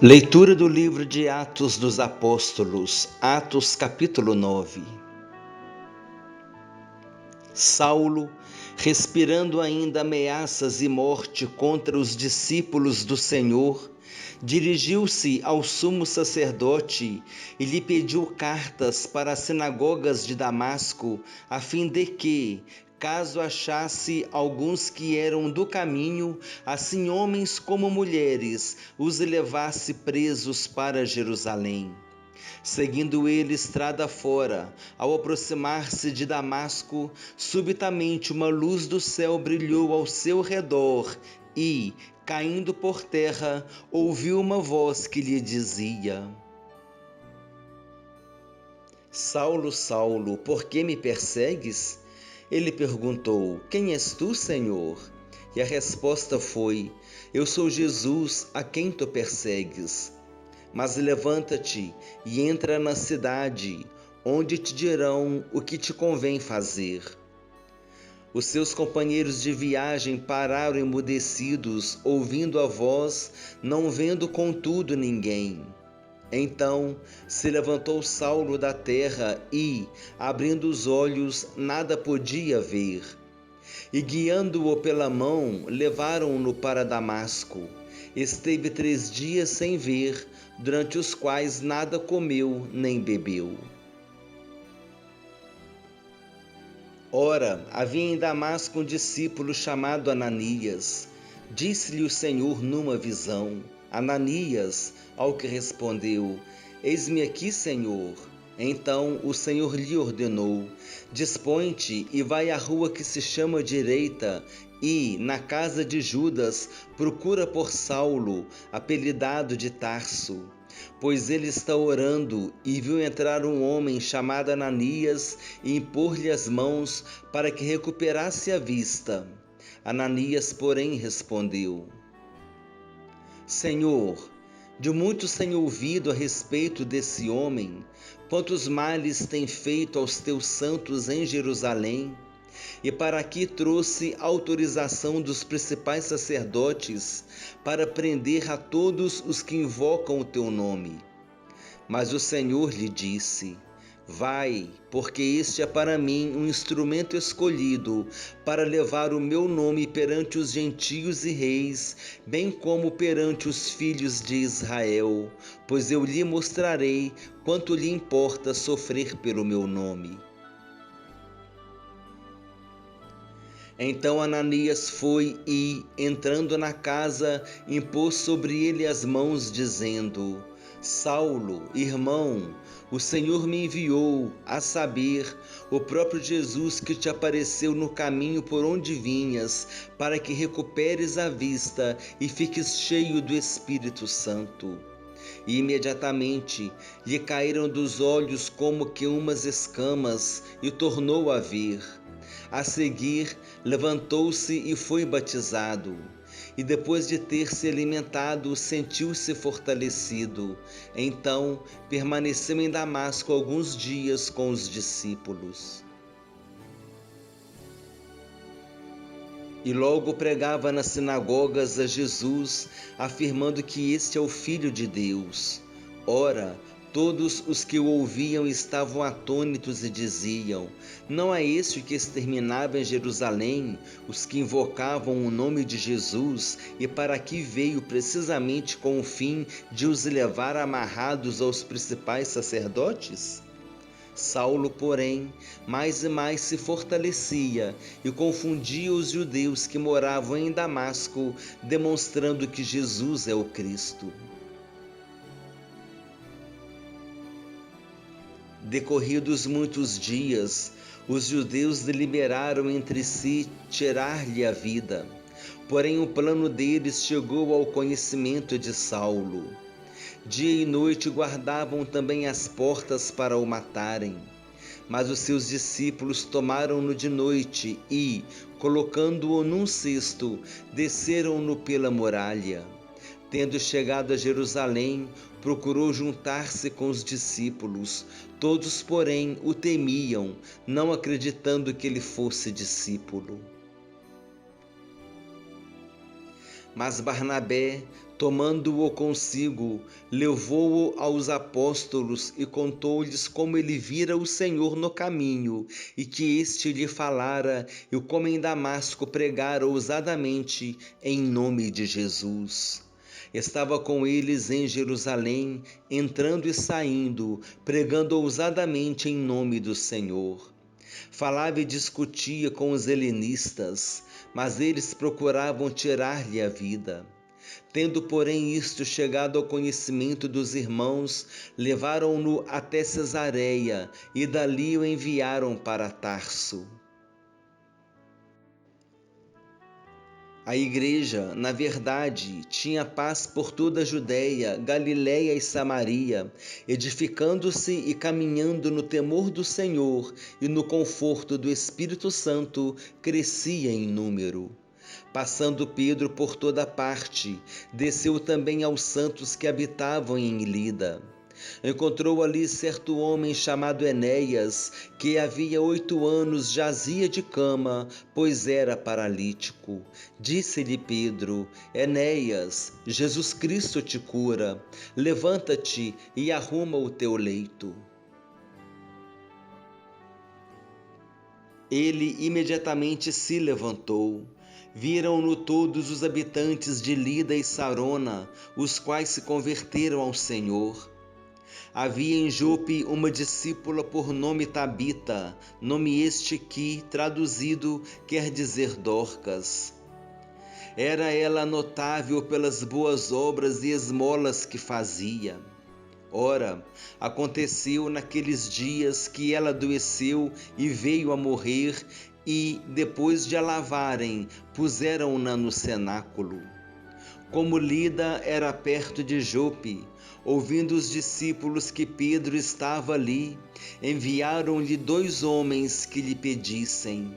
Leitura do livro de Atos dos Apóstolos, Atos capítulo 9. Saulo, respirando ainda ameaças e morte contra os discípulos do Senhor, dirigiu-se ao sumo sacerdote e lhe pediu cartas para as sinagogas de Damasco, a fim de que, caso achasse alguns que eram do caminho, assim homens como mulheres, os levasse presos para Jerusalém. Seguindo ele estrada fora, ao aproximar-se de Damasco, subitamente uma luz do céu brilhou ao seu redor e, caindo por terra, ouviu uma voz que lhe dizia: Saulo, Saulo, por que me persegues? Ele perguntou: Quem és tu, Senhor? E a resposta foi: Eu sou Jesus, a quem tu persegues. Mas levanta-te e entra na cidade, onde te dirão o que te convém fazer. Os seus companheiros de viagem pararam emudecidos, ouvindo a voz, não vendo contudo ninguém. Então se levantou Saulo da terra e, abrindo os olhos, nada podia ver. E guiando-o pela mão, levaram-no para Damasco. Esteve 3 dias sem ver, durante os quais nada comeu nem bebeu. Ora, havia em Damasco um discípulo chamado Ananias. Disse-lhe o Senhor numa visão: Ananias, ao que respondeu: Eis-me aqui, Senhor. Então o Senhor lhe ordenou: Dispõe-te e vai à rua que se chama Direita, e, na casa de Judas, procura por Saulo, apelidado de Tarso. Pois ele está orando e viu entrar um homem chamado Ananias e impor-lhe as mãos para que recuperasse a vista. Ananias, porém, respondeu: Senhor, de muitos tenho ouvido a respeito desse homem, quantos males tem feito aos teus santos em Jerusalém, e para aqui trouxe autorização dos principais sacerdotes para prender a todos os que invocam o teu nome. Mas o Senhor lhe disse: Vai, porque este é para mim um instrumento escolhido para levar o meu nome perante os gentios e reis, bem como perante os filhos de Israel, pois eu lhe mostrarei quanto lhe importa sofrer pelo meu nome. Então Ananias foi e, entrando na casa, impôs sobre ele as mãos, dizendo: Saulo, irmão, o Senhor me enviou, a saber, o próprio Jesus que te apareceu no caminho por onde vinhas, para que recuperes a vista e fiques cheio do Espírito Santo. E imediatamente lhe caíram dos olhos como que umas escamas, e tornou a ver. A seguir, levantou-se e foi batizado. E depois de ter se alimentado, sentiu-se fortalecido. Então, permaneceu em Damasco alguns dias com os discípulos. E logo pregava nas sinagogas a Jesus, afirmando que este é o Filho de Deus. Ora, todos os que o ouviam estavam atônitos e diziam: Não é este o que exterminava em Jerusalém os que invocavam o nome de Jesus, e para aqui veio precisamente com o fim de os levar amarrados aos principais sacerdotes? Saulo, porém, mais e mais se fortalecia e confundia os judeus que moravam em Damasco, demonstrando que Jesus é o Cristo. Decorridos muitos dias, os judeus deliberaram entre si tirar-lhe a vida. Porém, o plano deles chegou ao conhecimento de Saulo. Dia e noite guardavam também as portas para o matarem. Mas os seus discípulos tomaram-no de noite e, colocando-o num cesto, desceram-no pela muralha. Tendo chegado a Jerusalém, procurou juntar-se com os discípulos. Todos, porém, o temiam, não acreditando que ele fosse discípulo. Mas Barnabé, tomando-o consigo, levou-o aos apóstolos e contou-lhes como ele vira o Senhor no caminho, e que este lhe falara, e como em Damasco pregara ousadamente em nome de Jesus. Estava com eles em Jerusalém, entrando e saindo, pregando ousadamente em nome do Senhor. Falava e discutia com os helenistas, mas eles procuravam tirar-lhe a vida. Tendo, porém, isto chegado ao conhecimento dos irmãos, levaram-no até Cesareia e dali o enviaram para Tarso. A igreja, na verdade, tinha paz por toda a Judéia, Galiléia e Samaria, edificando-se e caminhando no temor do Senhor e no conforto do Espírito Santo, crescia em número. Passando Pedro por toda parte, desceu também aos santos que habitavam em Lida. Encontrou ali certo homem chamado Enéas, que havia 8 anos jazia de cama, pois era paralítico. Disse-lhe Pedro: Enéas, Jesus Cristo te cura. Levanta-te e arruma o teu leito. Ele imediatamente se levantou. Viram-no todos os habitantes de Lida e Sarona, os quais se converteram ao Senhor. Havia em Jope uma discípula por nome Tabita, nome este que, traduzido, quer dizer Dorcas. Era ela notável pelas boas obras e esmolas que fazia. Ora, aconteceu naqueles dias que ela adoeceu e veio a morrer, e, depois de a lavarem, puseram-na no cenáculo. Como Lida era perto de Jope, ouvindo os discípulos que Pedro estava ali, enviaram-lhe 2 homens que lhe pedissem: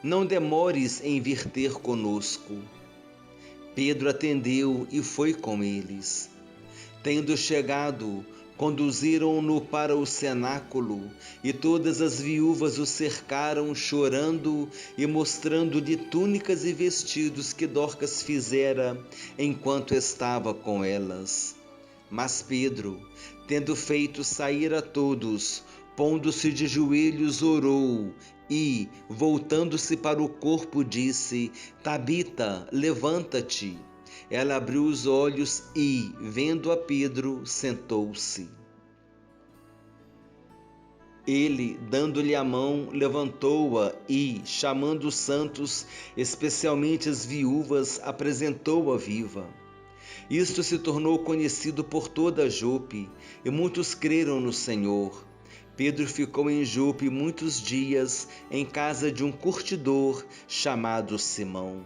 Não demores em vir ter conosco. Pedro atendeu e foi com eles. Tendo chegado, conduziram-no para o cenáculo, e todas as viúvas o cercaram, chorando e mostrando-lhe túnicas e vestidos que Dorcas fizera enquanto estava com elas. Mas Pedro, tendo feito sair a todos, pondo-se de joelhos, orou e, voltando-se para o corpo, disse: Tabita, levanta-te. Ela abriu os olhos e, vendo a Pedro, sentou-se. Ele, dando-lhe a mão, levantou-a e, chamando os santos, especialmente as viúvas, apresentou-a viva. Isto se tornou conhecido por toda Jope, e muitos creram no Senhor. Pedro ficou em Jope muitos dias, em casa de um curtidor chamado Simão.